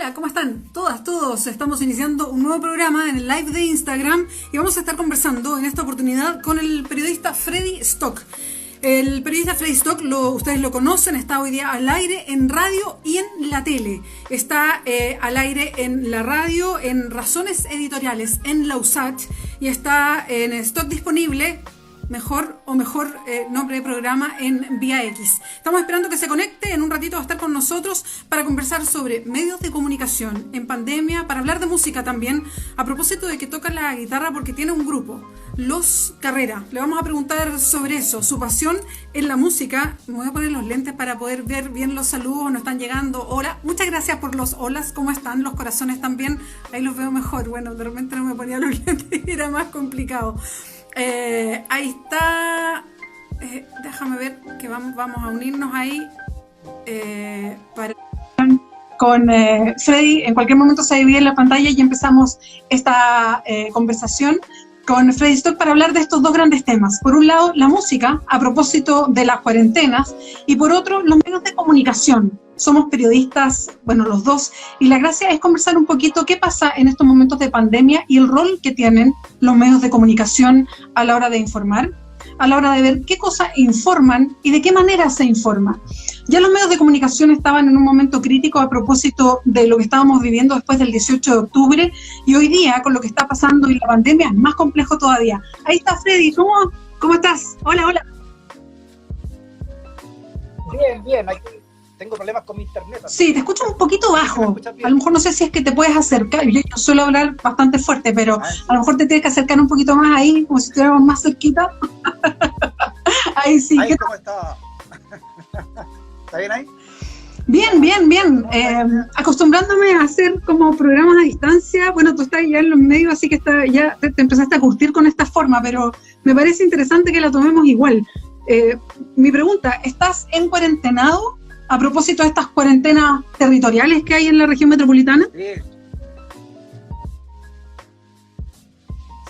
Hola, ¿cómo están? Todas, todos. Estamos iniciando un nuevo programa en el live de Instagram y vamos a estar conversando en esta oportunidad con el periodista Freddy Stock. El periodista Freddy Stock, ustedes lo conocen, está hoy día al aire en radio y en la tele. Está al aire en la radio, en Razones Editoriales, en la USACH, y está en Stock disponible, mejor nombre de programa, en Vía X. Estamos esperando que se conecte, en un ratito va a estar con nosotros para conversar sobre medios de comunicación en pandemia, para hablar de música también, a propósito de que toca la guitarra porque tiene un grupo, Los Carrera. Le vamos a preguntar sobre eso, su pasión en la música. Me voy a poner los lentes para poder ver bien los saludos, nos están llegando. Hola, muchas gracias por los holas, ¿cómo están? Los corazones también, ahí los veo mejor. Bueno, de repente no me ponía los lentes y era más complicado. Ahí está, déjame ver que vamos a unirnos ahí para con Freddy. En cualquier momento se divide en la pantalla y empezamos esta conversación con Freddy Stock para hablar de estos dos grandes temas. Por un lado, la música, a propósito de las cuarentenas, y por otro, los medios de comunicación. Somos periodistas, bueno, los dos, y la gracia es conversar un poquito qué pasa en estos momentos de pandemia y el rol que tienen los medios de comunicación a la hora de informar, a la hora de ver qué cosas informan y de qué manera se informa. Ya los medios de comunicación estaban en un momento crítico a propósito de lo que estábamos viviendo después del 18 de octubre, y hoy día, con lo que está pasando y la pandemia, es más complejo todavía. Ahí está Freddy, ¿cómo estás? Hola, hola. Bien, aquí tengo problemas con mi internet. Sí, te escucho un poquito bajo. A lo mejor no sé si es que te puedes acercar. Yo suelo hablar bastante fuerte, pero a lo mejor te tienes que acercar un poquito más ahí, como si estuviéramos más cerquita. Ahí sí. Ahí, ¿cómo está? ¿Está bien ahí? Bien. Acostumbrándome a hacer como programas a distancia. Bueno, tú estás ya en los medios, así que ya te empezaste a curtir con esta forma, pero me parece interesante que la tomemos igual. Mi pregunta, ¿estás en cuarentenado a propósito de estas cuarentenas territoriales que hay en la región metropolitana?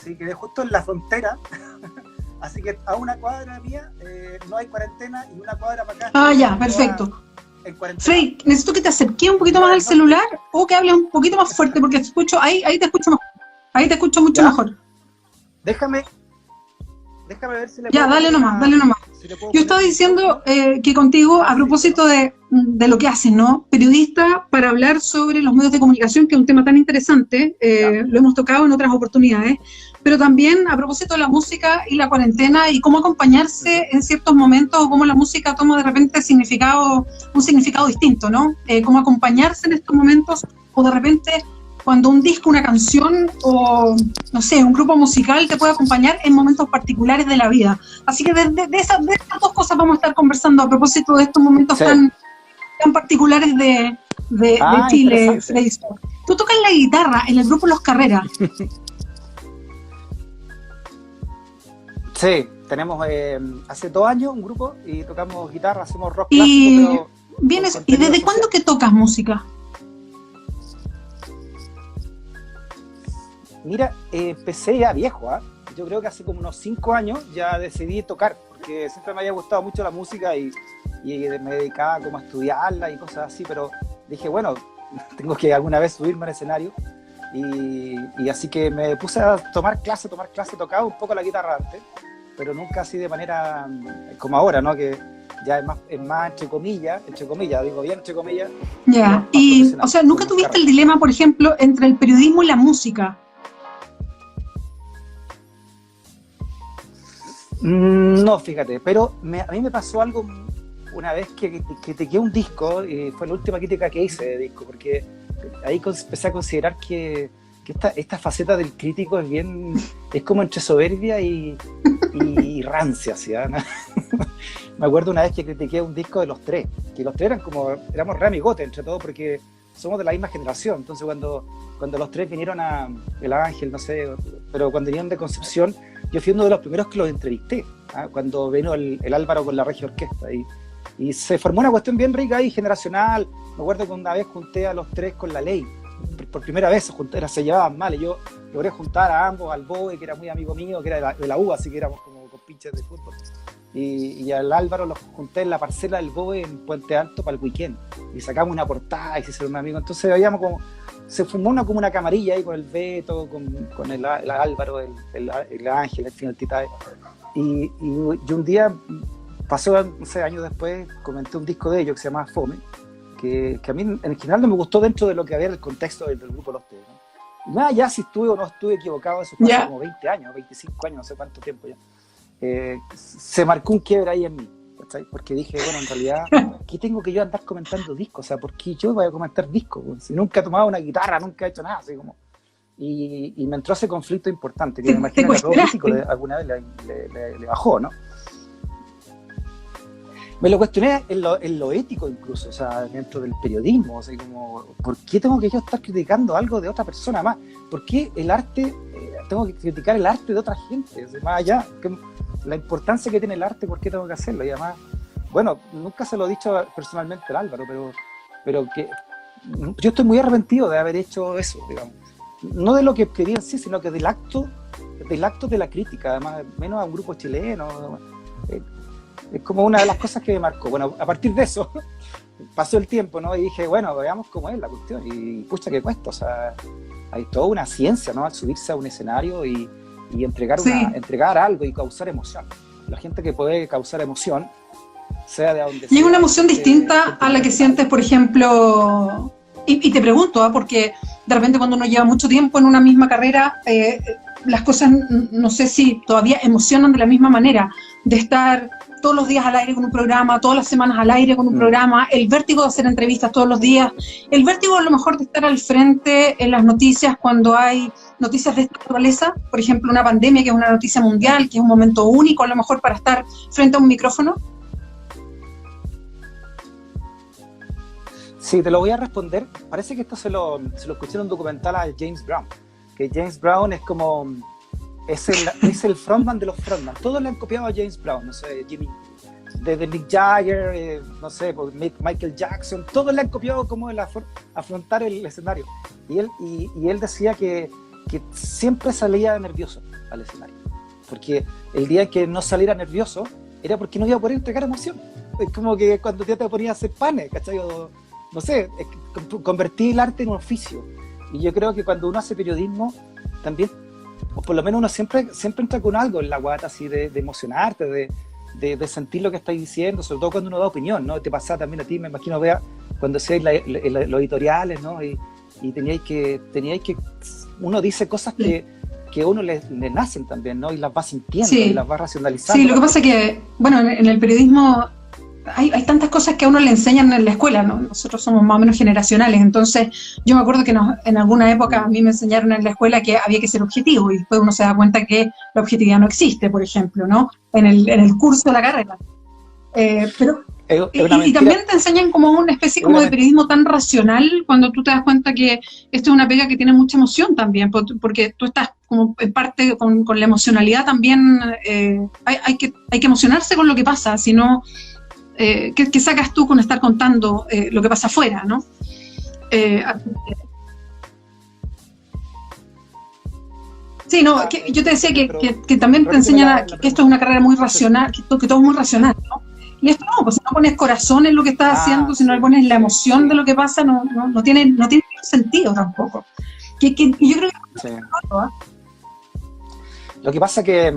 Sí, quedé justo en la frontera, así que a una cuadra mía no hay cuarentena y una cuadra para acá. Ya, perfecto. Frey, necesito que te acerques un poquito más al celular o que hables un poquito más fuerte porque te escucho, ahí te escucho mejor. Ahí te escucho mucho mejor. Déjame ver si le puedo. Ya, dale nomás. Si yo estaba diciendo que contigo, a propósito de lo que haces, ¿no? Periodista, para hablar sobre los medios de comunicación, que es un tema tan interesante, lo hemos tocado en otras oportunidades, pero también a propósito de la música y la cuarentena y cómo acompañarse en ciertos momentos, o cómo la música toma de repente un significado distinto, ¿no? Cómo acompañarse en estos momentos, o de repente cuando un disco, una canción o, no sé, un grupo musical te puede acompañar en momentos particulares de la vida. Así que de esas dos cosas vamos a estar conversando a propósito de estos momentos tan particulares de Chile, Freddy. Tú tocas la guitarra en el grupo Los Carrera. Sí, tenemos hace 2 años un grupo y tocamos guitarra, hacemos rock clásico. ¿Y desde cuándo que tocas música? Mira, empecé ya viejo, yo creo que hace como unos 5 años ya decidí tocar, porque siempre me había gustado mucho la música y me dedicaba como a estudiarla y cosas así, pero dije, bueno, tengo que alguna vez subirme al escenario y así que me puse a tomar clase, tocaba un poco la guitarra antes, pero nunca así de manera como ahora, ¿no? Que ya es más entre comillas, digo bien entre comillas. Ya, y o sea, ¿nunca tuviste el dilema, por ejemplo, entre el periodismo y la música? No, fíjate, pero a mí me pasó algo una vez que critiqué un disco, y fue la última crítica que hice de disco, porque ahí empecé a considerar que esta faceta del crítico es como entre soberbia y rancia, ¿sí? Me acuerdo una vez que critiqué un disco de Los Tres, que Los Tres éramos re amigotes entre todos porque somos de la misma generación, entonces cuando Los Tres vinieron a El Ángel, no sé, pero cuando vinieron de Concepción, yo fui uno de los primeros que los entrevisté, cuando vino el Álvaro con la Regia Orquesta, y se formó una cuestión bien rica y generacional. Me acuerdo que una vez junté a Los Tres con La Ley, por primera vez se llevaban mal, y yo logré juntar a ambos, al Boe, que era muy amigo mío, que era de la U, así que éramos como compinches de fútbol. y al Álvaro los junté en la parcela del Boe en Puente Alto para el weekend, y sacamos una portada y se hicieron un amigo. Entonces veíamos como se formó como una camarilla ahí con el Beto, con el Álvaro, el Ángel, el Tita. Y un día pasó, no sé, años después, comenté un disco de ellos que se llama Fome, que a mí en general no me gustó dentro de lo que había en el contexto del grupo Los T, ¿no? Y nada, ya si estuve o no estuve equivocado, eso fue hace como 20 años, 25 años, no sé cuánto tiempo ya. Se marcó un quiebre ahí en mí, ¿sabes? Porque dije, bueno, en realidad, ¿qué tengo que yo andar comentando discos? O sea, ¿por qué yo voy a comentar discos? Si nunca he tomado una guitarra, nunca he hecho nada, así como... Y me entró ese conflicto importante, que me imagino que a todo físico alguna vez le bajó, ¿no? Me lo cuestioné en lo ético incluso, o sea, dentro del periodismo, o sea, como, ¿por qué tengo que yo estar criticando algo de otra persona más? ¿Por qué el arte, tengo que criticar el arte de otra gente? O sea, más allá, la importancia que tiene el arte, ¿por qué tengo que hacerlo? Y además, bueno, nunca se lo he dicho personalmente al Álvaro, pero que yo estoy muy arrepentido de haber hecho eso, digamos. No de lo que quería en sí, sino que del acto de la crítica, además, menos a un grupo chileno. Es como una de las cosas que me marcó. Bueno, a partir de eso, pasó el tiempo, ¿no? Y dije, bueno, veamos cómo es la cuestión. Y pucha, que cuesta. O sea, hay toda una ciencia, ¿no? Al subirse a un escenario y entregar algo y causar emoción. La gente que puede causar emoción, sea de donde sea. Y es una emoción distinta a la que sientes, por ejemplo... Y te pregunto, porque de repente cuando uno lleva mucho tiempo en una misma carrera, las cosas no sé si todavía emocionan de la misma manera, de estar todos los días al aire con un programa, todas las semanas al aire con un programa, el vértigo de hacer entrevistas todos los días, el vértigo a lo mejor de estar al frente en las noticias cuando hay noticias de esta naturaleza, por ejemplo una pandemia que es una noticia mundial, que es un momento único a lo mejor para estar frente a un micrófono. Sí, te lo voy a responder. Parece que esto se lo escuché en un documental a James Brown, que James Brown es como... Es el frontman de los frontman. Todos le han copiado a James Brown, no sé, Jimmy, desde Mick Jagger, no sé, Michael Jackson, todos le han copiado cómo afrontar el escenario. Y él decía que siempre salía nervioso al escenario, porque el día que no saliera nervioso era porque no iba a poder entregar emoción. Es como que cuando ya te ponías a hacer panes, ¿cachai? O, no sé, convertí el arte en un oficio. Y yo creo que cuando uno hace periodismo, también, o por lo menos uno siempre entra con algo en la guata, así de emocionarte, de sentir lo que estáis diciendo, sobre todo cuando uno da opinión, ¿no? Te pasa también a ti, me imagino, vea, cuando hacéis los editoriales, ¿no? Y teníais que, uno dice cosas que a uno le nacen también, ¿no? Y las va sintiendo, sí, y las va racionalizando. Sí, lo que pasa es que, bueno, en el periodismo hay tantas cosas que a uno le enseñan en la escuela, ¿no? Nosotros somos más o menos generacionales, entonces yo me acuerdo que en alguna época a mí me enseñaron en la escuela que había que ser objetivo, y después uno se da cuenta que la objetividad no existe, por ejemplo, ¿no? En el curso de la carrera. Pero y también te enseñan como una especie como de periodismo tan racional, cuando tú te das cuenta que esto es una pega que tiene mucha emoción también, porque tú estás como en parte con la emocionalidad también, hay que emocionarse con lo que pasa, si no, ¿qué sacas tú con estar contando lo que pasa afuera, ¿no? Sí, no, que yo te decía que también te enseñan que esto es una carrera muy racional, que todo es muy racional, ¿no? Y esto no, pues si no pones corazón en lo que estás haciendo, si no le pones la emoción de lo que pasa, no tiene ningún sentido tampoco. Yo creo que... Sí. Lo que pasa que...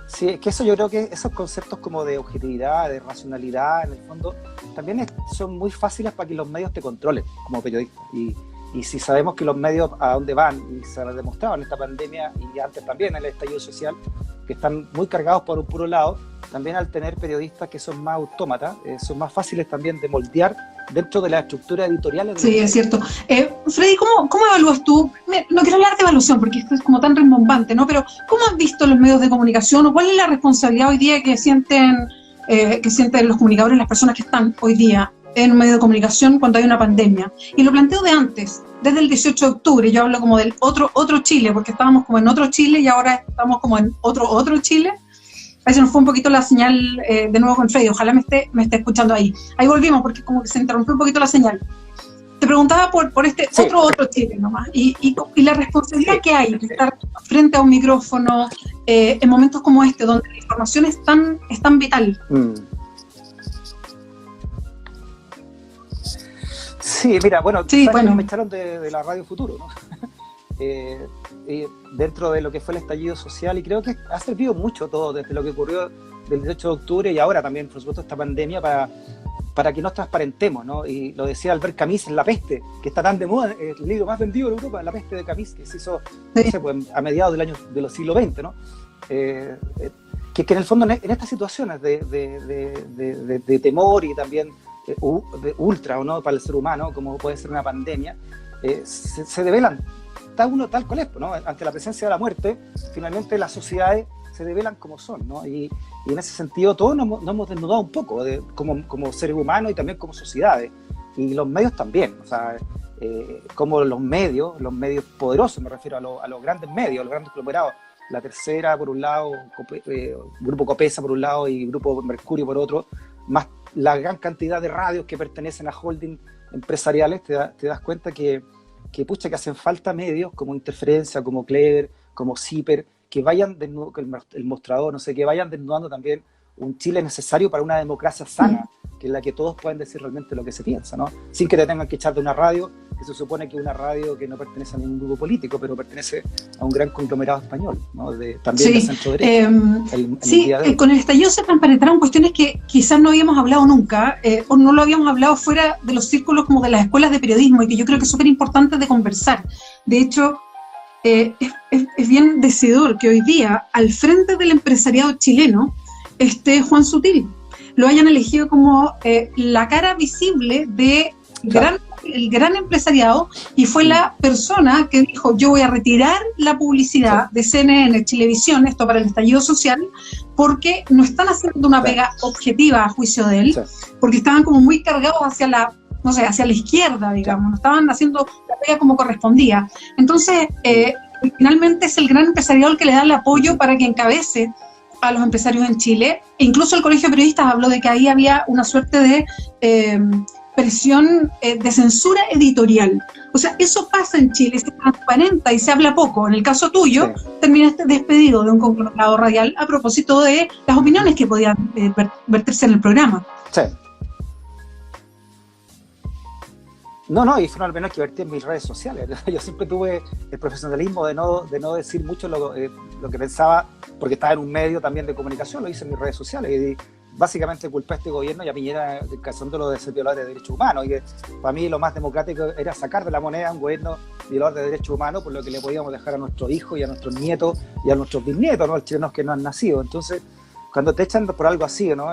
sí, es que eso, yo creo que esos conceptos como de objetividad, de racionalidad, en el fondo, también son muy fáciles para que los medios te controlen como periodista. Y si sabemos que los medios a dónde van, y se ha demostrado en esta pandemia y antes también en el estallido social, que están muy cargados por un puro lado, también al tener periodistas que son más autómatas, son más fáciles también de moldear dentro de la estructura editorial. Sí, es cierto. Freddy, ¿cómo evalúas tú? No quiero hablar de evaluación porque esto es como tan rimbombante, ¿no? Pero ¿cómo has visto los medios de comunicación o cuál es la responsabilidad hoy día que sienten los comunicadores, las personas que están hoy día en un medio de comunicación cuando hay una pandemia? Y lo planteo de antes, desde el 18 de octubre, yo hablo como del otro Chile, porque estábamos como en otro Chile y ahora estamos como en otro Chile. Ahí se nos fue un poquito la señal de nuevo con Freddy, ojalá me esté escuchando ahí. Ahí volvimos porque como que se interrumpió un poquito la señal. Te preguntaba por este otro Chile nomás, y la responsabilidad que hay de estar frente a un micrófono, en momentos como este, donde la información es tan vital. Sí, mira, bueno, sí, bueno. me echaron de la Radio Futuro, ¿no? Dentro de lo que fue el estallido social, y creo que ha servido mucho todo, desde lo que ocurrió del 18 de octubre y ahora también, por supuesto, esta pandemia, para que nos transparentemos, ¿no? Y lo decía Albert Camus en La Peste, que está tan de moda, el libro más vendido en Europa, La Peste de Camus, que se hizo, no sé, pues, a mediados del siglo XX, ¿no? Que en el fondo, en estas situaciones de temor y también de ultra, ¿no?, para el ser humano, como puede ser una pandemia, se develan tal cual es, ¿no? Ante la presencia de la muerte, finalmente las sociedades se develan como son, ¿no? Y en ese sentido todos nos hemos desnudado un poco como seres humanos y también como sociedades, y los medios también, o sea, como los medios poderosos, me refiero a los grandes medios, a los grandes conglomerados, La Tercera por un lado, Grupo Copesa por un lado y Grupo Mercurio por otro, más la gran cantidad de radios que pertenecen a holding empresariales, te das cuenta que hacen falta medios como Interferencia, como Clever, como Zipper, que vayan desnudando, el Mostrador, no sé, que vayan desnudando también un Chile necesario para una democracia sana, que es la que todos pueden decir realmente lo que se piensa, ¿no? Sin que te tengan que echar de una radio, que se supone que es una radio que no pertenece a ningún grupo político, pero pertenece a un gran conglomerado español, ¿no? También de centro derecha. Con el estallido se transparentaron cuestiones que quizás no habíamos hablado nunca, o no lo habíamos hablado fuera de los círculos como de las escuelas de periodismo, y que yo creo que es súper importante de conversar. De hecho, es bien decidor que hoy día, al frente del empresariado chileno, esté Juan Sutil. Lo hayan elegido como la cara visible de el gran empresariado, y fue la persona que dijo: yo voy a retirar la publicidad de CNN, Chilevisión, esto para el estallido social, porque no están haciendo una pega objetiva a juicio de él, porque estaban como muy cargados hacia la izquierda, digamos, no estaban haciendo la pega como correspondía. Entonces, finalmente es el gran empresariado el que le da el apoyo para que encabece a los empresarios en Chile, e incluso el Colegio de Periodistas habló de que ahí había una suerte de presión de censura editorial. O sea, eso pasa en Chile, se transparenta y se habla poco. En el caso tuyo, terminaste despedido de un conglomerado radial a propósito de las opiniones que podían verterse en el programa. Sí. No, y eso al menos que vertir en mis redes sociales. Yo siempre tuve el profesionalismo de no decir mucho lo que pensaba, porque estaba en un medio también de comunicación, lo hice en mis redes sociales, y básicamente culpé a este gobierno y a Piñera casándolo de ser violador de derechos humanos, y que para mí lo más democrático era sacar de la moneda a un gobierno violador de derechos humanos, por lo que le podíamos dejar a nuestros hijos y a nuestros nietos y a nuestros bisnietos, ¿no?, a los chilenos que no han nacido. Entonces, cuando te echan por algo así, ¿no?,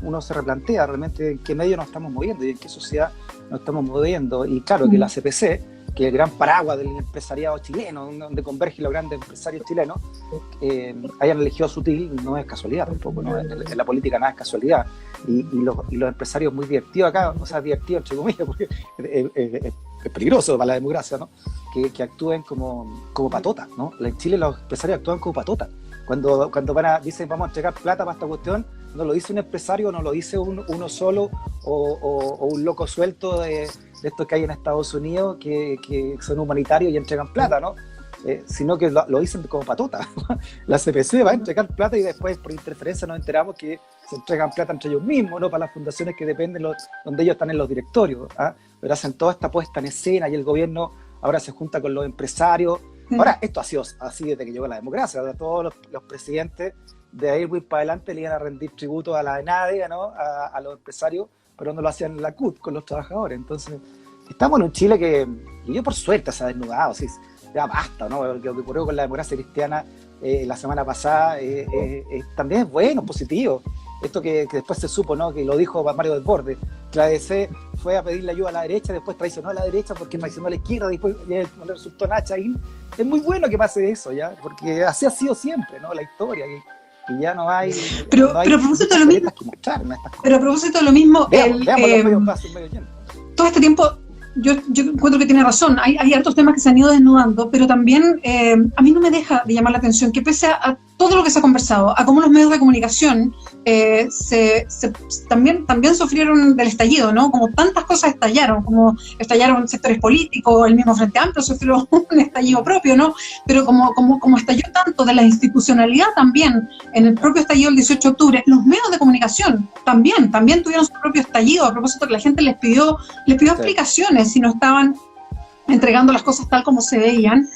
uno se replantea realmente en qué medio nos estamos moviendo y en qué sociedad nos estamos moviendo. Y claro, que la CPC, que es el gran paraguas del empresariado chileno, donde convergen los grandes empresarios chilenos, hayan elegido a Sutil, no es casualidad tampoco, ¿no? En la política nada es casualidad. Y los empresarios muy divertidos acá, o sea, divertidos entre comillas, porque es peligroso para la democracia, ¿no?, que actúen como patotas, ¿no? En Chile los empresarios actúan como patotas. Cuando dicen vamos a entregar plata para esta cuestión, no lo dice un empresario, no lo dice uno solo o un loco suelto de estos que hay en Estados Unidos que son humanitarios y entregan plata, ¿no? Sino que lo dicen como patota. La CPC va a entregar plata y después por interferencia nos enteramos que se entregan plata entre ellos mismos, ¿no?, para las fundaciones que dependen donde ellos están en los directorios, ¿ah? Pero hacen toda esta puesta en escena y el gobierno ahora se junta con los empresarios. Ahora, esto ha sido así desde que llegó la democracia. Todos los presidentes de ahí muy para adelante le iban a rendir tributo a la ENADE, ¿no?, a los empresarios, pero no lo hacían en la CUT con los trabajadores. Entonces, estamos en un Chile que yo por suerte se ha desnudado, ¿sí? Ya basta, ¿no? Lo que ocurrió con la democracia cristiana la semana pasada también es bueno, positivo. Esto que después se supo, ¿no?, que lo dijo Mario del Borde, que la DC fue a pedirle ayuda a la derecha, después traicionó a la derecha porque traicionó a la izquierda, después no le resultó Nacha ahí. Es muy bueno que pase eso, ¿ya? Porque así ha sido siempre, ¿no?, la historia, y ya no hay... Pero a propósito de lo mismo... Pero a propósito de lo mismo... Veamos los medios pasos medio llenos. Todo este tiempo... Yo encuentro que tiene razón, hay hartos temas que se han ido desnudando, pero también a mí no me deja de llamar la atención que pese a todo lo que se ha conversado, a cómo los medios de comunicación también sufrieron del estallido, ¿no? Como tantas cosas estallaron, como estallaron sectores políticos, el mismo Frente Amplio sufrió un estallido propio, ¿no? Pero como estalló tanto de la institucionalidad también, en el propio estallido del 18 de octubre, los medios de comunicación también tuvieron su propio estallido, a propósito que la gente les pidió explicaciones si no estaban entregando las cosas tal como se veían.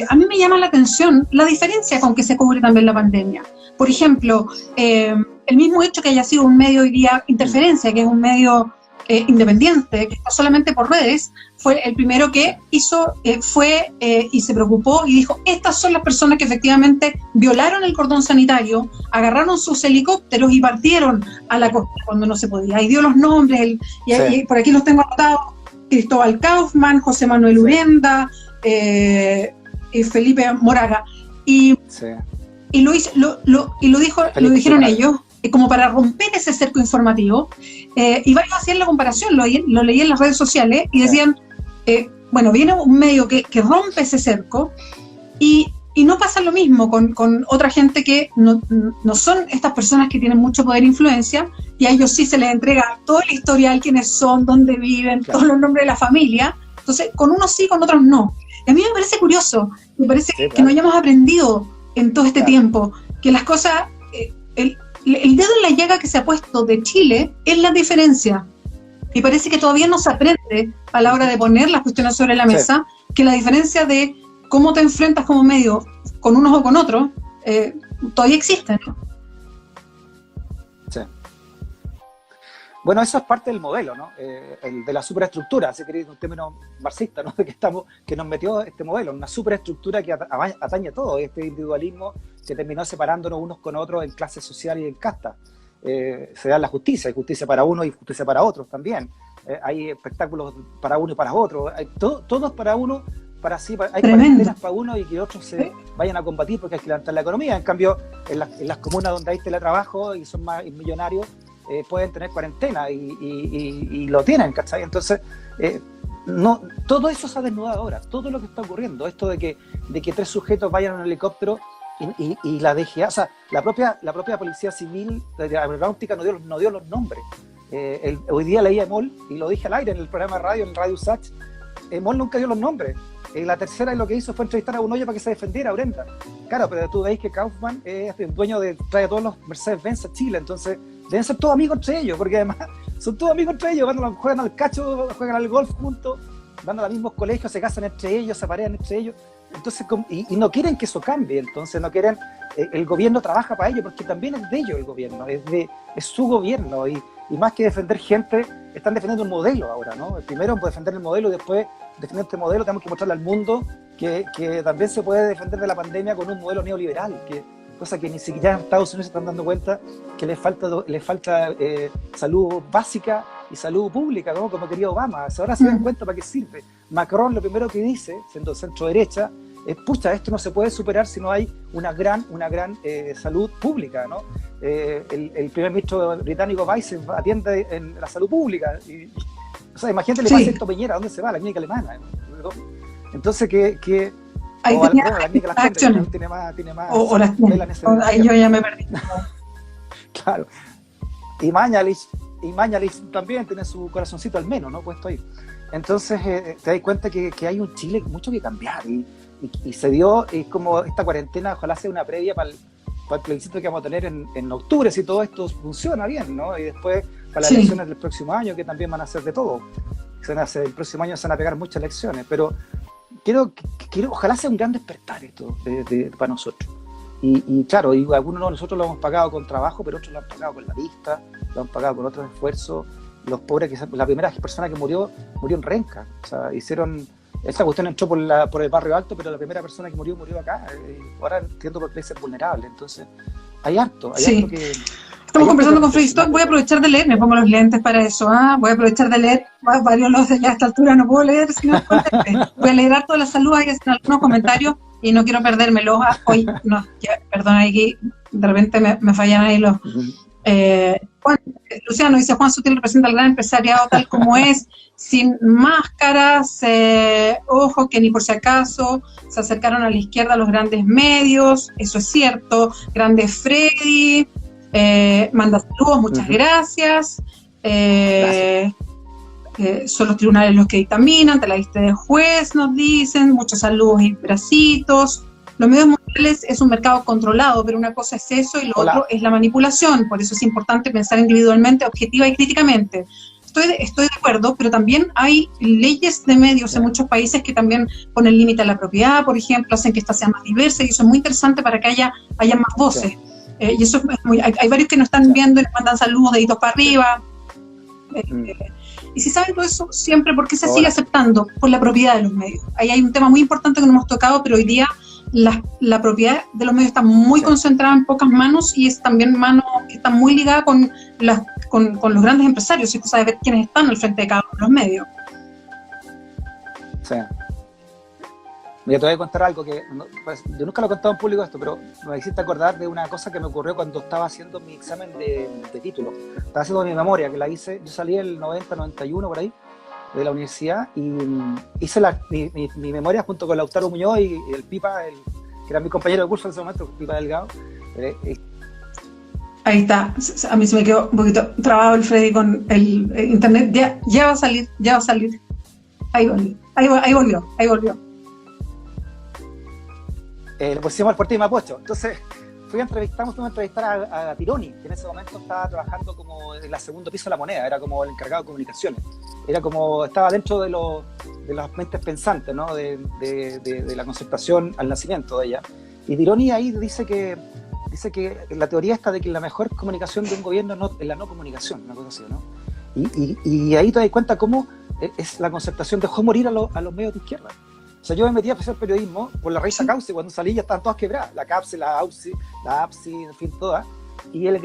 A mí me llama la atención la diferencia con que se cubre también la pandemia. Por ejemplo, el mismo hecho que haya sido un medio hoy día Interferencia, que es un medio independiente, que está solamente por redes, fue el primero que hizo, y se preocupó y dijo, estas son las personas que efectivamente violaron el cordón sanitario, agarraron sus helicópteros y partieron a la costa cuando no se podía. Y dio los nombres, y por aquí los tengo anotados: Cristóbal Kaufman, José Manuel Urenda, y Felipe Moraga, y lo dijeron ellos, como para romper ese cerco informativo, y varios hacían la comparación, lo leí en las redes sociales, y decían, bueno, viene un medio que rompe ese cerco, y no pasa lo mismo con otra gente que no son estas personas que tienen mucho poder e influencia, y a ellos sí se les entrega todo el historial, quiénes son, dónde viven, todos los nombres de la familia. Entonces, con unos sí, con otros no. Y a mí me parece curioso, me parece que no hayamos aprendido en todo este tiempo, que las cosas, el dedo en la llaga que se ha puesto de Chile es la diferencia. Y parece que todavía no se aprende a la hora de poner las cuestiones sobre la mesa, que la diferencia de cómo te enfrentas como medio con unos o con otros, todavía existe, ¿no? Sí. Bueno, eso es parte del modelo, ¿no? El de la superestructura, si queréis un término marxista, ¿no? Que nos metió este modelo, una superestructura que atañe a todo, este individualismo que terminó separándonos unos con otros en clase social y en casta. Se da la justicia, hay justicia para unos y justicia para otros también. Hay espectáculos para uno y para otro, hay todos para uno, hay cuarentenas para uno y que otros se vayan a combatir porque hay que levantar la economía. En cambio, en las comunas donde hay teletrabajo y son más millonarios, pueden tener cuarentena y lo tienen, ¿cachai? Entonces, no, todo eso se ha desnudado ahora, todo lo que está ocurriendo, esto de que 3 sujetos vayan en un helicóptero y la DGA, o sea, la propia Policía Civil de la Aeronáutica no dio los nombres. Hoy día leía EMOL, y lo dije al aire en el programa de radio, en Radio Usach, EMOL nunca dio los nombres. La tercera lo que hizo fue entrevistar a Unoya para que se defendiera, Urenda. Claro, pero tú veis que Kaufman es el dueño trae todos los Mercedes-Benz a Chile, entonces deben ser todos amigos entre ellos, porque además son todos amigos entre ellos, juegan al cacho, juegan al golf juntos, van a los mismos colegios, se casan entre ellos, se parean entre ellos, entonces y no quieren que eso cambie, entonces no quieren, el gobierno trabaja para ellos, porque también es de ellos el gobierno, es su gobierno, y más que defender gente, están defendiendo un modelo ahora, ¿no? Primero defender el modelo y después defender este modelo tenemos que mostrarle al mundo que también se puede defender de la pandemia con un modelo neoliberal, cosa que ni siquiera en Estados Unidos se están dando cuenta que les falta salud básica y salud pública, ¿no? Como quería Obama. Ahora se dan cuenta para qué sirve. Macron lo primero que dice, siendo centro derecha, es, pucha, esto no se puede superar si no hay una gran salud pública, ¿no? El primer ministro británico Weiss atiende en la salud pública. O sea, imagínate, le pasa esto a Piñera, ¿a dónde se va? A la clínica alemana, ¿no? Entonces, ahí o tenía la clínica Las Condes, tiene más ahí yo ya me perdí. Claro. Y Mañalich también tiene su corazoncito al menos, ¿no? Puesto ahí. Entonces, te das cuenta que hay un Chile mucho que cambiar, y se dio, como esta cuarentena, ojalá sea una previa para el plebiscito que vamos a tener en octubre, si todo esto funciona bien, ¿no? Y después para las elecciones del próximo año, que también van a ser de todo. El próximo año se van a pegar muchas elecciones, pero quiero ojalá sea un gran despertar esto para nosotros. Y claro, algunos de nosotros lo hemos pagado con trabajo, pero otros lo han pagado con la vista, lo han pagado con otros esfuerzos. Los pobres, la primera persona que murió en Renca. O sea, esta cuestión entró por el barrio alto, pero la primera persona que murió acá. Ahora entiendo por qué es vulnerable. Entonces, hay harto que... Estamos conversando con Freddy Stock. Voy a aprovechar de leer, me pongo los lentes para eso. Voy a aprovechar de leer varios los de ya a esta altura, no puedo leer, sino voy a leer harto de la salud, hay que hacer algunos comentarios y no quiero perdérmelos hoy. No, perdón, aquí de repente me fallan ahí los Luciano dice, Juan Sutil representa al gran empresariado tal como es, sin máscaras, ojo que ni por si acaso se acercaron a la izquierda los grandes medios, eso es cierto, grande Freddy, manda saludos, muchas gracias. Son los tribunales los que dictaminan, te la diste de juez, nos dicen, muchos saludos y bracitos. Los medios mundiales es un mercado controlado, pero una cosa es eso y lo otro es la manipulación, por eso es importante pensar individualmente, objetiva y críticamente. Estoy de acuerdo, pero también hay leyes de medios en muchos países que también ponen límite a la propiedad, por ejemplo, hacen que esta sea más diversa, y eso es muy interesante para que haya más voces. Y eso es hay varios que nos están viendo y nos mandan saludos, deditos para arriba. Y si saben todo eso, siempre, ¿por qué se sigue aceptando? Por la propiedad de los medios. Ahí hay un tema muy importante que no hemos tocado, pero hoy día la propiedad de los medios está muy concentrada en pocas manos, y es también mano que está muy ligada con los grandes empresarios, y es cosa de ver quiénes están al frente de cada uno de los medios. Sí. Mira, te voy a contar algo que pues, yo nunca lo he contado en público esto, pero me hiciste acordar de una cosa que me ocurrió cuando estaba haciendo mi examen de título. Estaba haciendo mi memoria, que la hice, yo salí el 90, 91 por ahí, de la universidad, y hice mi memoria junto con Lautaro Muñoz y el Pipa, que era mi compañero de curso en ese momento, Pipa Delgado. Ahí está, a mí se me quedó un poquito trabado el Freddy con el internet, ya va a salir. Ahí volvió. Le pusimos al Fuerte de Mapocho. Entonces, fuimos a entrevistar a Tironi, que en ese momento estaba trabajando como en la segundo piso de La Moneda, era como el encargado de comunicaciones. Estaba dentro de las mentes pensantes, ¿no? de la concertación al nacimiento de ella. Y Tironi ahí dice que la teoría está de que la mejor comunicación de un gobierno es la no comunicación, una cosa así, ¿no? Y ahí te das cuenta cómo es la concertación dejó morir a los medios de izquierda. O sea, yo me metí a hacer periodismo por la raíz CAUCE, cuando salí ya estaban todas quebradas, la CAPSE, la APSI, en fin, todas. Y la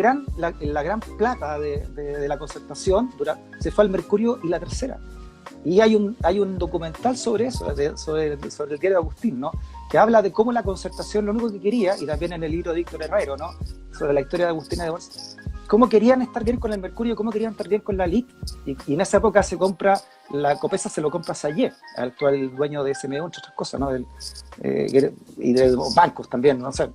gran plata de la concertación se fue al Mercurio y La Tercera. Y hay un documental sobre eso, sobre el diario de Agustín, ¿no? Que habla de cómo la concertación lo único que quería, y también en el libro de Víctor Herrero, ¿no? Sobre la historia de Agustín de Borges, cómo querían estar bien con el Mercurio, cómo querían estar bien con la elite. Y en esa época la Copesa se lo compra a Sayé, al actual dueño de SMU, entre otras cosas, ¿no? Y de los bancos también, ¿no? O sea,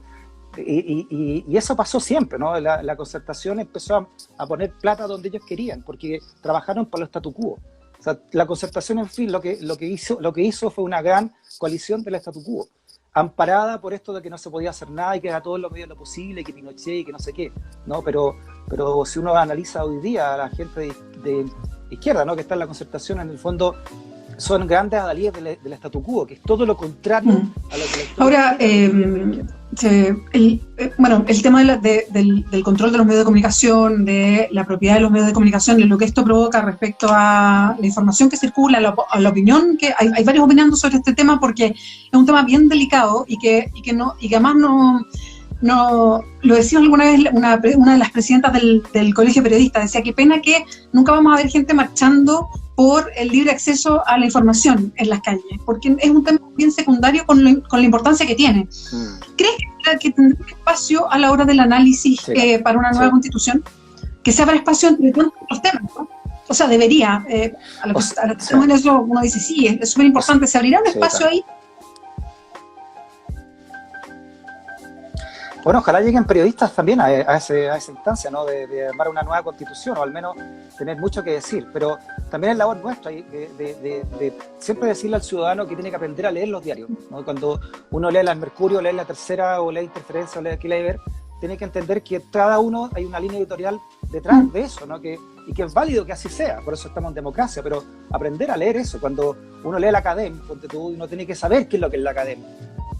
y eso pasó siempre, ¿no? La concertación empezó a poner plata donde ellos querían, porque trabajaron para el statu quo. O sea, la concertación, en fin, lo que hizo fue una gran coalición del statu quo, amparada por esto de que no se podía hacer nada y que era todo en los medios lo posible, y que Pinochet y que no sé qué, ¿no? Pero si uno analiza hoy día a la gente de izquierda, ¿no? Que está en la concertación, en el fondo son grandes adalides del statu quo, que es todo lo contrario a lo que la Ahora, el tema del control de los medios de comunicación, de la propiedad de los medios de comunicación, de lo que esto provoca respecto a la información que circula, a la opinión, que hay varios opinando sobre este tema, porque es un tema bien delicado y que además no lo decía alguna vez una de las presidentas del Colegio de Periodistas, decía qué pena que nunca vamos a ver gente marchando por el libre acceso a la información en las calles, porque es un tema bien secundario con la importancia que tiene. ¿Crees que tendrá espacio a la hora del análisis para una nueva constitución? Que se abra espacio entre tantos otros temas, ¿no? O sea, debería. A lo que estamos en eso, uno dice, sí, es súper importante. ¿Se abrirá un espacio ahí? Bueno, ojalá lleguen periodistas también a esa instancia, ¿no? De armar una nueva constitución, o al menos tener mucho que decir. Pero también es labor nuestra de siempre decirle al ciudadano que tiene que aprender a leer los diarios, ¿no? Cuando uno lee el Mercurio, lee La Tercera, o lee Interferencia, o lee Aquí Ver, tiene que entender que cada uno hay una línea editorial detrás de eso, ¿no? Y que es válido que así sea, por eso estamos en democracia, pero aprender a leer eso. Cuando uno lee la Academia, uno tiene que saber qué es lo que es la Academia.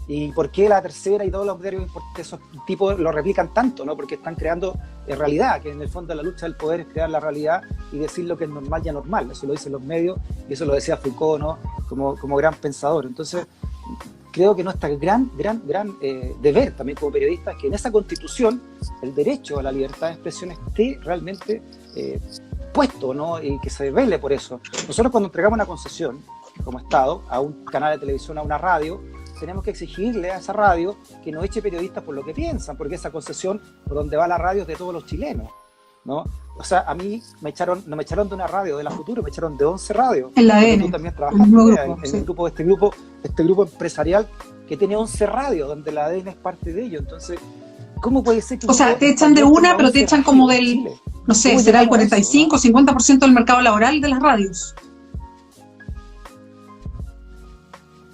Y por qué La Tercera y todos los diarios de esos tipos lo replican tanto, ¿no? Porque están creando realidad, que en el fondo la lucha del poder es crear la realidad y decir lo que es normal y anormal. Eso lo dicen los medios, y eso lo decía Foucault, ¿no? Como gran pensador. Entonces, creo que nuestro gran deber también como periodistas es que en esa Constitución el derecho a la libertad de expresión esté realmente puesto, ¿no? Y que se vele por eso. Nosotros, cuando entregamos una concesión como Estado a un canal de televisión, a una radio, tenemos que exigirle a esa radio que no eche periodistas por lo que piensan, porque esa concesión por donde va la radio es de todos los chilenos. ¿no? O sea, a mí no me echaron de una radio de la Futuro, me echaron de 11 radios. En la ADN. Tú también trabajaste en el grupo, este grupo empresarial que tiene 11 radios, donde la ADN es parte de ello. Entonces, ¿cómo puede ser que... O sea, te echan de una, pero te echan como del, no sé, será el 45 o 50% del mercado laboral de las radios.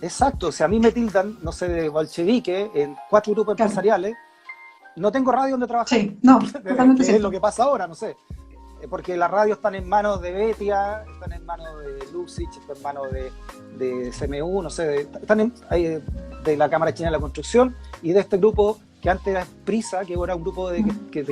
Exacto, o sea, a mí me tildan, no sé, de bolchevique en 4 grupos empresariales. No tengo radio donde trabajar. Sí, no, totalmente que es lo que pasa ahora, no sé. Porque las radios están en manos de Betia, están en manos de Lucich, están en manos de CMU, no sé, están de la Cámara China de la Construcción y de este grupo que antes era Prisa, que era un grupo de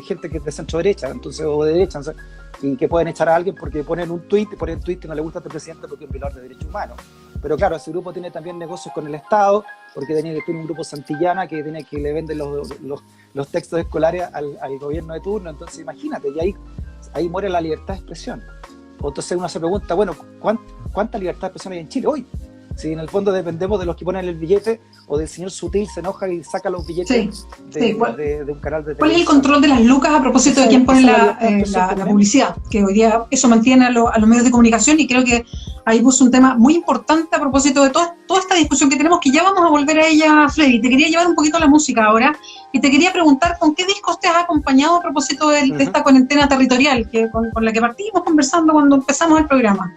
gente que es de centro derecha, entonces, o de derecha, entonces, y que pueden echar a alguien porque ponen un tuit que no le gusta a este presidente porque es un violador de derechos humanos. Pero claro, ese grupo tiene también negocios con el Estado, porque tiene un grupo Santillana que le vende los textos escolares al gobierno de turno. Entonces imagínate, y ahí muere la libertad de expresión. Entonces uno se pregunta, bueno, ¿cuánta libertad de expresión hay en Chile hoy? Si en el fondo dependemos de los que ponen el billete, o del señor Sutil se enoja y saca los billetes de un canal de televisión. ¿Cuál es el control de las lucas a propósito de quién pone la publicidad? Que hoy día eso mantiene a los medios de comunicación, y creo que ahí puso un tema muy importante a propósito de toda esta discusión que tenemos, que ya vamos a volver a ella, Freddy. Te quería llevar un poquito a la música ahora, y te quería preguntar con qué discos te has acompañado a propósito de esta cuarentena territorial con la que partimos conversando cuando empezamos el programa.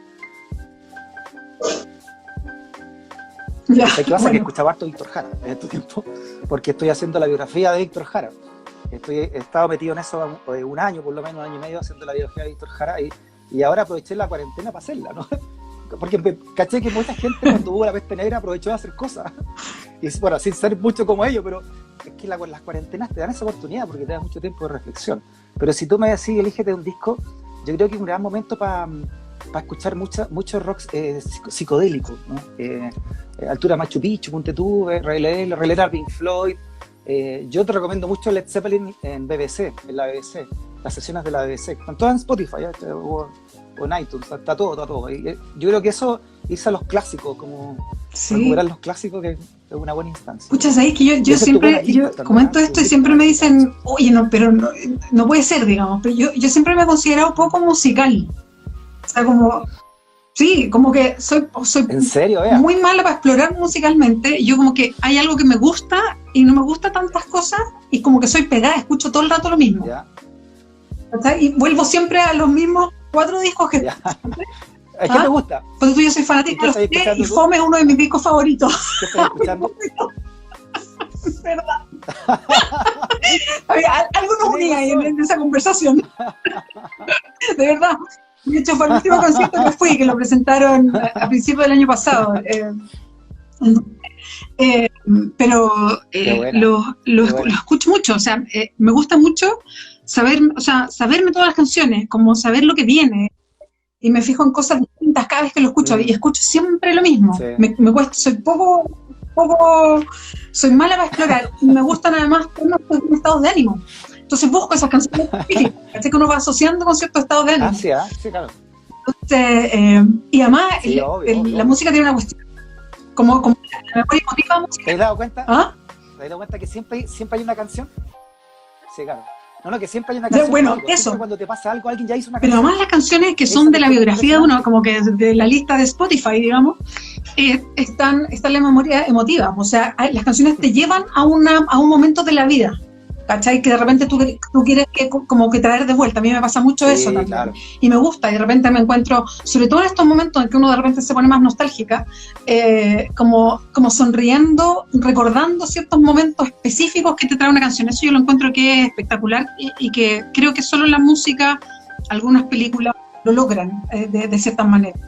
Ya, ¿qué pasa? Bueno. Que escuchaba harto Víctor Jara en este tiempo, porque estoy haciendo la biografía de Víctor Jara. He estado metido en eso un año, por lo menos un año y medio, haciendo la biografía de Víctor Jara, y ahora aproveché la cuarentena para hacerla, ¿no? Porque caché que mucha gente cuando hubo la peste negra aprovechó de hacer cosas, y bueno, sin ser mucho como ellos, pero es que las cuarentenas te dan esa oportunidad porque te dan mucho tiempo de reflexión. Pero si tú me decís, elígete un disco, yo creo que es un gran momento para escuchar mucho rock psicodélico, ¿no? Altura Machu Picchu, ponte tú, releer Pink Floyd. Yo te recomiendo mucho Led Zeppelin en BBC, en la BBC, las sesiones de la BBC, están todas en Spotify o en iTunes, está todo. Yo creo que eso hizo a los clásicos, como recuperar los clásicos, que es una buena instancia. Escucha, ¿sabes? Que yo siempre comento esto y siempre me dicen, oye, no, pero no puede ser, digamos, pero yo siempre me he considerado poco musical. O sea, como que soy ¿en serio? Muy mala para explorar musicalmente. Yo como que hay algo que me gusta y no me gusta tantas cosas, y como que soy pegada, escucho todo el rato lo mismo. Ya. Y vuelvo siempre a los mismos 4 discos que... ¿Qué te gusta? Porque tú, yo soy fanática de los 3 y Fome es uno de mis discos favoritos. ¿Qué estás escuchando? ¿Verdad? Algo nos unía ahí en esa conversación. De verdad. De hecho, fue el último concierto que fui, que lo presentaron a principios del año pasado. Pero lo escucho mucho, o sea, me gusta mucho saberme todas las canciones, como saber lo que viene, y me fijo en cosas distintas cada vez que lo escucho, y escucho siempre lo mismo. Sí. Me cuesta, soy mala para explorar, y me gustan además en estados de ánimo. Entonces busco esas canciones que uno va asociando con ciertos estados de ánimo. Sí, claro. Entonces, y además la música tiene una cuestión como la memoria emotiva musical. ¿Te has dado cuenta? ¿Ah? ¿Te has dado cuenta que siempre hay una canción? Sí, claro. No, que siempre hay una canción. Bueno, eso. Cuando te pasa algo, alguien ya hizo una canción. Pero además las canciones que son de la biografía de uno, como que de la lista de Spotify, digamos, están en la memoria emotiva. O sea, las canciones te llevan a un momento de la vida, ¿cachai? Que de repente tú quieres como que traer de vuelta. A mí me pasa mucho eso también. Claro. Y me gusta, y de repente me encuentro, sobre todo en estos momentos en que uno de repente se pone más nostálgica, como sonriendo, recordando ciertos momentos específicos que te trae una canción. Eso yo lo encuentro que es espectacular, y que creo que solo la música, algunas películas lo logran de ciertas maneras.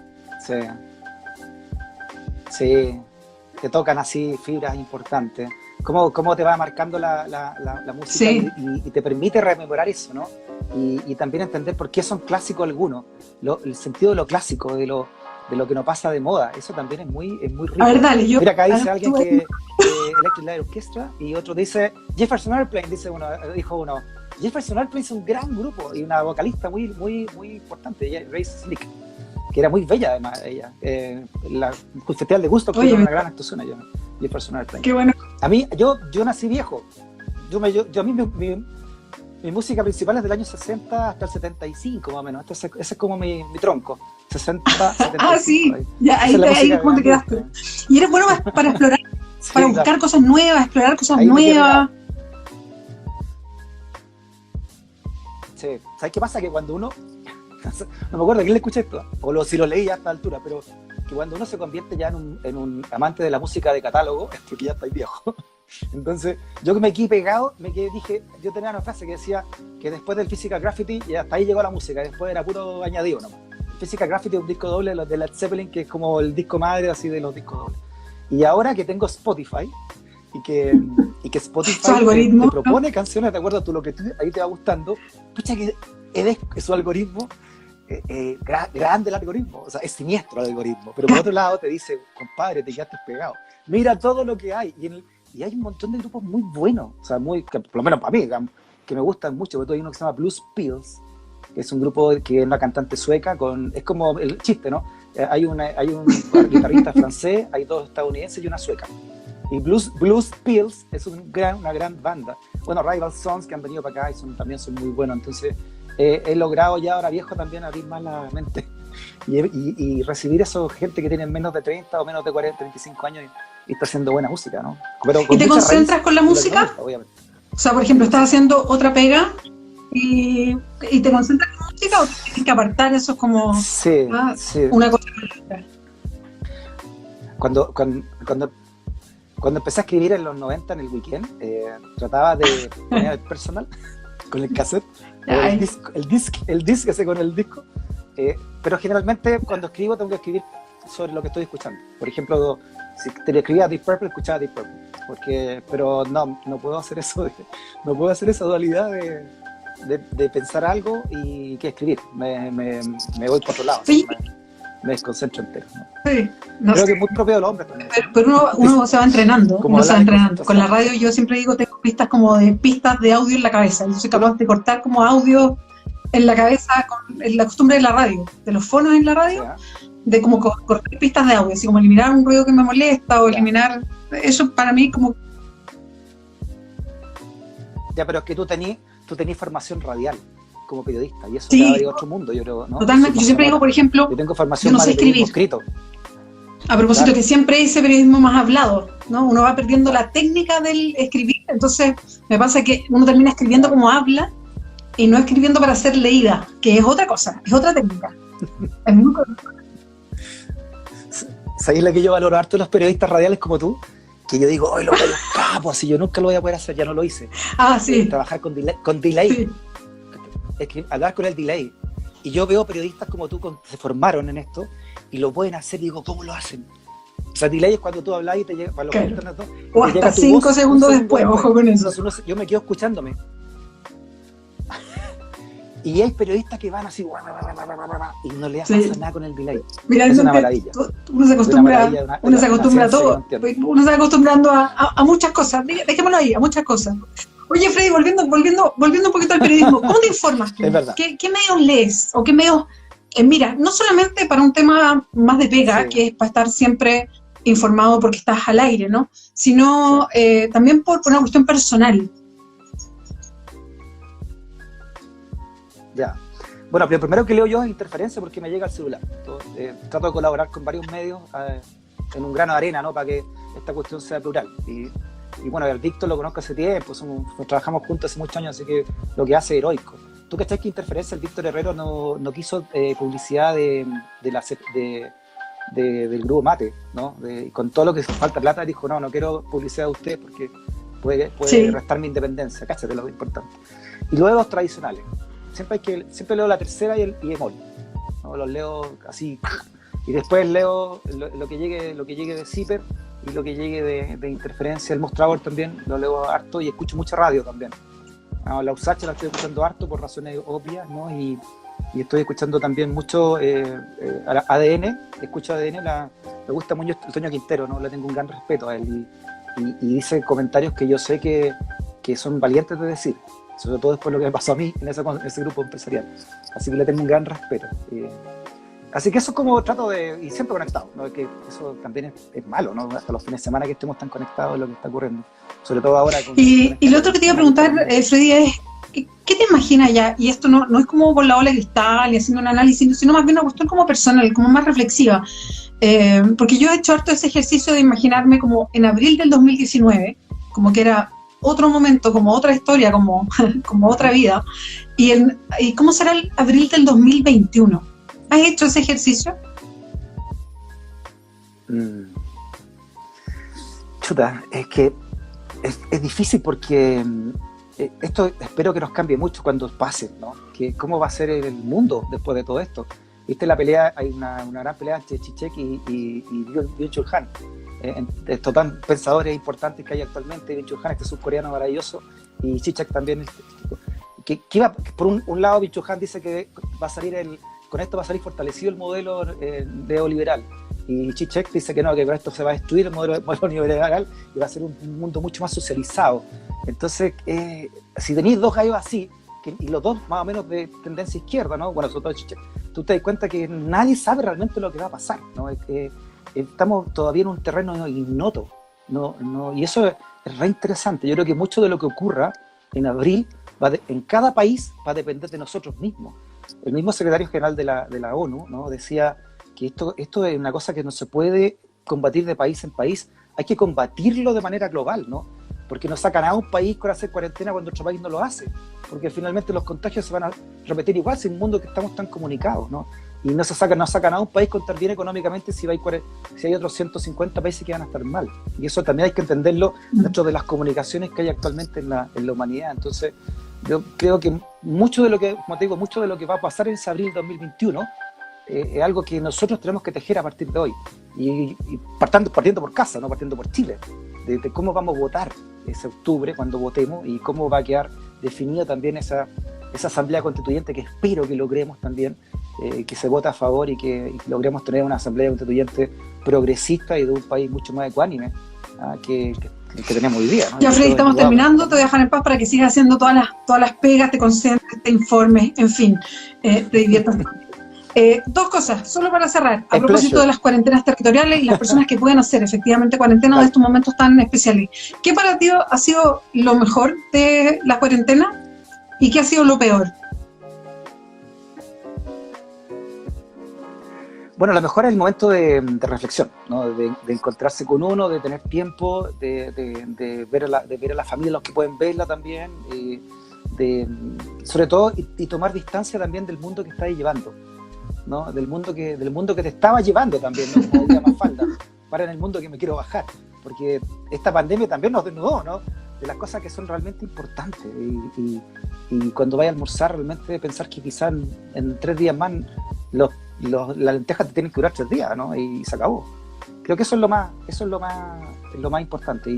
Sí, te tocan así fibras importantes. Cómo te va marcando la música, y te permite rememorar eso, ¿no? Y también entender por qué son clásicos algunos, el sentido de lo clásico, de lo que no pasa de moda, eso también es muy rico. A ver, dale, mira, acá dice alguien que Electric Light Orchestra, y otro dice Jefferson Airplane, dijo uno, Jefferson Airplane es un gran grupo y una vocalista muy importante, Grace Slick, que era muy bella además ella. El Festival de Gusto fue una gran actuación allá, Jefferson Airplane. Qué bueno. A mí, yo nací viejo. A mí Mi música principal es del año 60 hasta el 75, más o menos. Ese es como mi tronco. 60, 75. Ah, sí, Ahí. ya, ahí es como te quedaste. Y eres bueno para explorar, Sí, para buscar claro. cosas nuevas, explorar cosas Ahí me quedé nuevas. Sí. ¿Sabes qué pasa? Que cuando uno, no me acuerdo quién le escuché esto, si lo leí ya a esta altura, pero que cuando uno se convierte ya en un amante de la música de catálogo, es porque ya estáis viejo. Entonces, yo que me quedé pegado, dije, yo tenía una frase que decía que después del Physical Graffiti, y hasta ahí llegó la música, después era puro añadido nomás. Physical Graffiti es un disco doble de Led Zeppelin, que es como el disco madre así de los discos dobles. Y ahora que tengo Spotify, y que Spotify Su algoritmo, te propone canciones de acuerdo a lo que ahí te va gustando, pucha que es su algoritmo, grande el algoritmo, o sea, es siniestro el algoritmo, pero por otro lado te dice, compadre, te quedaste pegado, mira todo lo que hay, y hay un montón de grupos muy buenos, o sea, que, por lo menos para mí, que me gustan mucho, porque hay uno que se llama Blues Pills, que es un grupo que es una cantante sueca, es como el chiste, ¿no? Hay un guitarrista francés, hay 2 estadounidenses y una sueca. Y Blues Pills es una gran banda. Bueno, Rival Sons, que han venido para acá y también son muy buenos. Entonces, he logrado ya ahora viejo también abrir más la mente y recibir a esa gente que tienen menos de 30 o menos de 40, 35 años y está haciendo buena música, ¿no? Pero ¿Y te concentras con la música? Gusta, obviamente. O sea, por ejemplo, estás haciendo otra pega y te concentras en la música o tienes que apartar eso como Sí. una cosa. Cuando empecé a escribir en los 90 en el weekend, trataba de poner el personal con el cassette, el disc ese con el disco, pero generalmente cuando escribo tengo que escribir sobre lo que estoy escuchando. Por ejemplo, si te le escribía Deep Purple, escuchaba Deep Purple, pero no puedo hacer eso, no puedo hacer esa dualidad de pensar algo y que escribir. Me voy por otro lado. Sí. Me desconcentro entero, ¿no? Sí, no Creo sé. que es muy propio de los hombres también. Pero uno se va entrenando, Como uno se va hablar de entrenando. Con la concentración. radio yo siempre digo, tengo pistas de audio en la cabeza. Yo soy capaz de cortar como audio en la cabeza con la costumbre de la radio, de los fonos en la radio, de como cortar pistas de audio, así como eliminar un ruido que me molesta o eliminar, eso para mí como... Ya, pero es que tú tenías formación radial como periodista y eso Sí, te abre otro mundo, yo creo, ¿no? totalmente. Yo siempre digo, por ejemplo, yo tengo formación yo no más sé de periodismo escribir. escrito. A propósito, Claro. que siempre hice periodismo más hablado, ¿no? Uno va perdiendo la técnica del escribir, entonces me pasa que uno termina escribiendo como habla y no escribiendo para ser leída, que es otra cosa, es otra técnica. Es muy... ¿Sabéis lo que yo valoro harto de los periodistas radiales como tú? Que yo digo, ¡ay, los capos! Si yo nunca lo voy a poder hacer, ya no lo hice. Ah, sí. Trabajar con delay. Sí. Hablar con el delay. Y yo veo periodistas como tú que se formaron en esto y lo pueden hacer y digo, ¿cómo lo hacen? O sea, delay es cuando tú hablas y te llega, para los Claro. internet, ¿no? O Te llega hasta tu 5 voz segundos un después, ojo con eso. Entonces yo me quedo escuchándome. Y hay periodistas que van así y no le pasa nada con el delay. Mira, es una maravilla. Uno se acostumbra, uno se acostumbra a todo. Uno se va acostumbrando a muchas cosas. Dejémoslo ahí, a muchas cosas. Oye, Freddy, volviendo un poquito al periodismo, ¿cómo te informas tú? Es verdad. ¿Qué medios lees? ¿O qué medios...? Mira, no solamente para un tema más de pega, Sí. que es para estar siempre informado porque estás al aire, ¿no? Sino también por una cuestión personal. Ya. Bueno, lo primero que leo yo es Interferencia porque me llega al celular. Trato de colaborar con varios medios en un grano de arena, ¿no? Para que esta cuestión sea plural. Y bueno, el Víctor lo conozco hace tiempo, trabajamos juntos hace muchos años, así que lo que hace es heroico. ¿Tú cachás que Interferencia, el Víctor Herrero no quiso publicidad del grupo Mate, ¿no? Con todo lo que falta plata, dijo, no quiero publicidad de usted porque puede Sí. restar mi independencia, cáchate lo importante. Y luego los tradicionales. Siempre leo La Tercera y Emol, ¿no? Los leo así, y después leo lo que llegue de Zipper y lo que llegue de Interferencia. El Mostrador también lo leo harto y escucho mucha radio también. La USACH la estoy escuchando harto por razones obvias, ¿no? Y estoy escuchando también mucho ADN, escucho ADN, me gusta mucho Antonio Quintero, ¿no? Le tengo un gran respeto a él y dice comentarios que yo sé que son valientes de decir, sobre todo después de lo que me pasó a mí en ese grupo empresarial. Así que le tengo un gran respeto. Así que eso es como trato y siempre conectado, ¿no? Que eso también es malo, ¿no? Hasta los fines de semana que estemos tan conectados es lo que está ocurriendo. Sobre todo ahora con... Y lo otro que te iba a preguntar, Freddy, es ¿qué te imaginas ya? Y esto no es como por la ola de cristal y haciendo un análisis, sino más bien una cuestión como personal, como más reflexiva. Porque yo he hecho harto ese ejercicio de imaginarme como en abril del 2019, como que era otro momento, como otra historia, como otra vida. ¿Y cómo será el abril del 2021? ¿Has hecho ese ejercicio? Chuta, es que es difícil porque esto espero que nos cambie mucho cuando pase, ¿no? Que cómo va a ser el mundo después de todo esto. Viste la pelea, hay una gran pelea entre Zizek y Byung-Chul Han. Estos tan pensadores importantes que hay actualmente, Byung-Chul Han, este surcoreano maravilloso, y Zizek también. Que por un lado, Byung-Chul Han dice que va a salir con esto va a salir fortalecido el modelo neoliberal. Y Zizek dice que no, que con esto se va a destruir el modelo neoliberal y va a ser un mundo mucho más socializado. Entonces, si tenéis dos gallos así, y los dos más o menos de tendencia izquierda, ¿no? Bueno, sobre todo Zizek, tú te das cuenta que nadie sabe realmente lo que va a pasar, ¿no? Estamos todavía en un terreno ignoto, y eso es re interesante. Yo creo que mucho de lo que ocurra en abril en cada país va a depender de nosotros mismos. El mismo secretario general de la ONU, ¿no? Decía que esto es una cosa que no se puede combatir de país en país, hay que combatirlo de manera global, ¿no? Porque no sacan a un país con hacer cuarentena cuando otro país no lo hace, porque finalmente los contagios se van a repetir igual si en un mundo que estamos tan comunicados, ¿no? Y no sacan a un país con estar bien económicamente si hay otros 150 países que van a estar mal. Y eso también hay que entenderlo dentro de las comunicaciones que hay actualmente en la humanidad. Entonces, yo creo que mucho de lo que va a pasar en ese abril 2021 es algo que nosotros tenemos que tejer a partir de hoy. Y partiendo por casa, no partiendo por Chile, de cómo vamos a votar ese octubre cuando votemos y cómo va a quedar definida también esa asamblea constituyente que espero que logremos también, que se vote a favor y que logremos tener una asamblea constituyente progresista y de un país mucho más ecuánime que tenemos hoy día, ¿no? Ya, Freddy, estamos terminando, te voy a dejar en paz para que sigas haciendo todas las pegas, te concentres, te informes, en fin, te diviertas. Dos cosas, solo para cerrar, a propósito de las cuarentenas territoriales y las personas que pueden hacer efectivamente cuarentena de estos momentos tan especiales. ¿Qué para ti ha sido lo mejor de la cuarentena y qué ha sido lo peor? Bueno, lo mejor es el momento de reflexión, ¿no? De encontrarse con uno, de tener tiempo, de ver a la familia, los que pueden verla también, sobre todo, y tomar distancia también del mundo que estáis llevando, ¿no? Del mundo que te estaba llevando también, ¿no? Como diría Mafalda, para en el mundo que me quiero bajar, porque esta pandemia también nos desnudó, ¿no? De las cosas que son realmente importantes, y cuando vaya a almorzar realmente pensar que quizás en 3 días más las lentejas te tienen que durar 3 días, ¿no? Y se acabó. Creo que eso es lo más importante,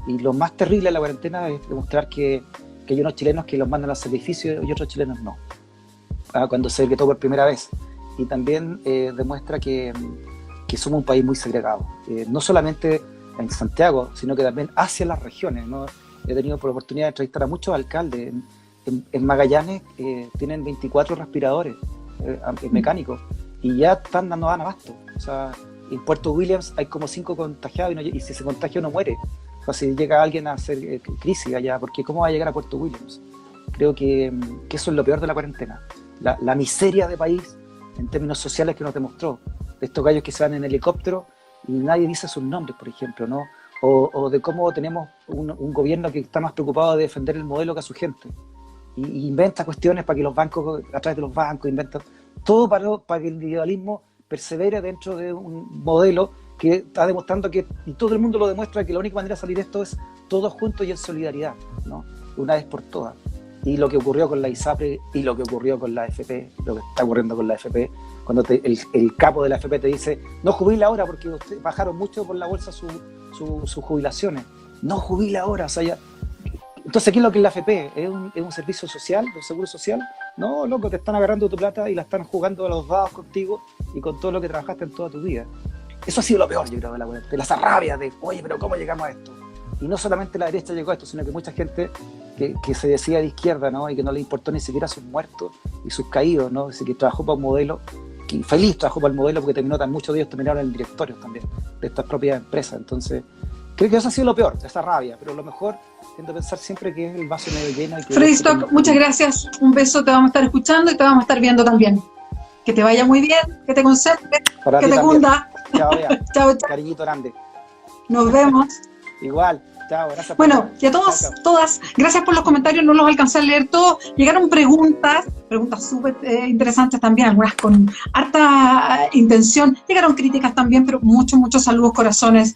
y lo más terrible de la cuarentena es demostrar que hay unos chilenos que los mandan al sacrificio y otros chilenos no, cuando se decretó por primera vez. Y también demuestra que somos un país muy segregado, no solamente en Santiago, sino que también hacia las regiones, ¿no? He tenido por oportunidad de entrevistar a muchos alcaldes. En Magallanes tienen 24 respiradores mecánicos y ya no dan abasto. O sea, en Puerto Williams hay como 5 contagiados y si se contagia uno muere. O sea, si llega alguien a hacer crisis allá, porque ¿cómo va a llegar a Puerto Williams? Creo que eso es lo peor de la cuarentena. La miseria de país en términos sociales que nos demostró. De estos gallos que se van en helicóptero y nadie dice sus nombres, por ejemplo, ¿no? O de cómo tenemos un gobierno que está más preocupado de defender el modelo que a su gente. Y inventa cuestiones para que los bancos, a través de los bancos, inventa todo para que el individualismo persevere dentro de un modelo que está demostrando y todo el mundo lo demuestra, que la única manera de salir de esto es todos juntos y en solidaridad, ¿no? Una vez por todas. Y lo que ocurrió con la ISAPRE y lo que ocurrió con la AFP, lo que está ocurriendo con la AFP, cuando el capo de la AFP te dice no jubila ahora porque bajaron mucho por la bolsa sus jubilaciones, no jubila ahora, o sea, ya. Entonces, ¿qué es lo que es la AFP? ¿Es un servicio social, un seguro social? No, loco, te están agarrando tu plata y la están jugando a los dados contigo y con todo lo que trabajaste en toda tu vida. Eso ha sido lo peor, yo creo, de la rabia de, oye, pero ¿cómo llegamos a esto? Y no solamente la derecha llegó a esto, sino que mucha gente que se decía de izquierda, ¿no? Y que no le importó ni siquiera sus muertos y sus caídos, ¿no? Así que trabajó para un modelo, que feliz trabajó para el modelo porque muchos de ellos terminaron en directorios también de estas propias empresas. Entonces, creo que eso ha sido lo peor, esa rabia, pero lo mejor tiendo a pensar siempre que es el vaso medio lleno. Y que Freddy Stock, muchas gracias, un beso, te vamos a estar escuchando y te vamos a estar viendo también. Que te vaya muy bien, que te concentres, que te cunda. Chao, Bea. Chao, chao. Cariñito grande. Nos vemos. Igual, chao, gracias. Bueno, y a todos, chao, chao. Todas, gracias por los comentarios, no los alcancé a leer todos. Llegaron preguntas súper interesantes también, algunas con harta intención. Llegaron críticas también, pero muchos saludos, corazones,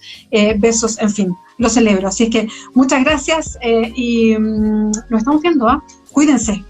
besos, en fin, lo celebro. Así es que muchas gracias y nos estamos viendo, ¿ah? Cuídense.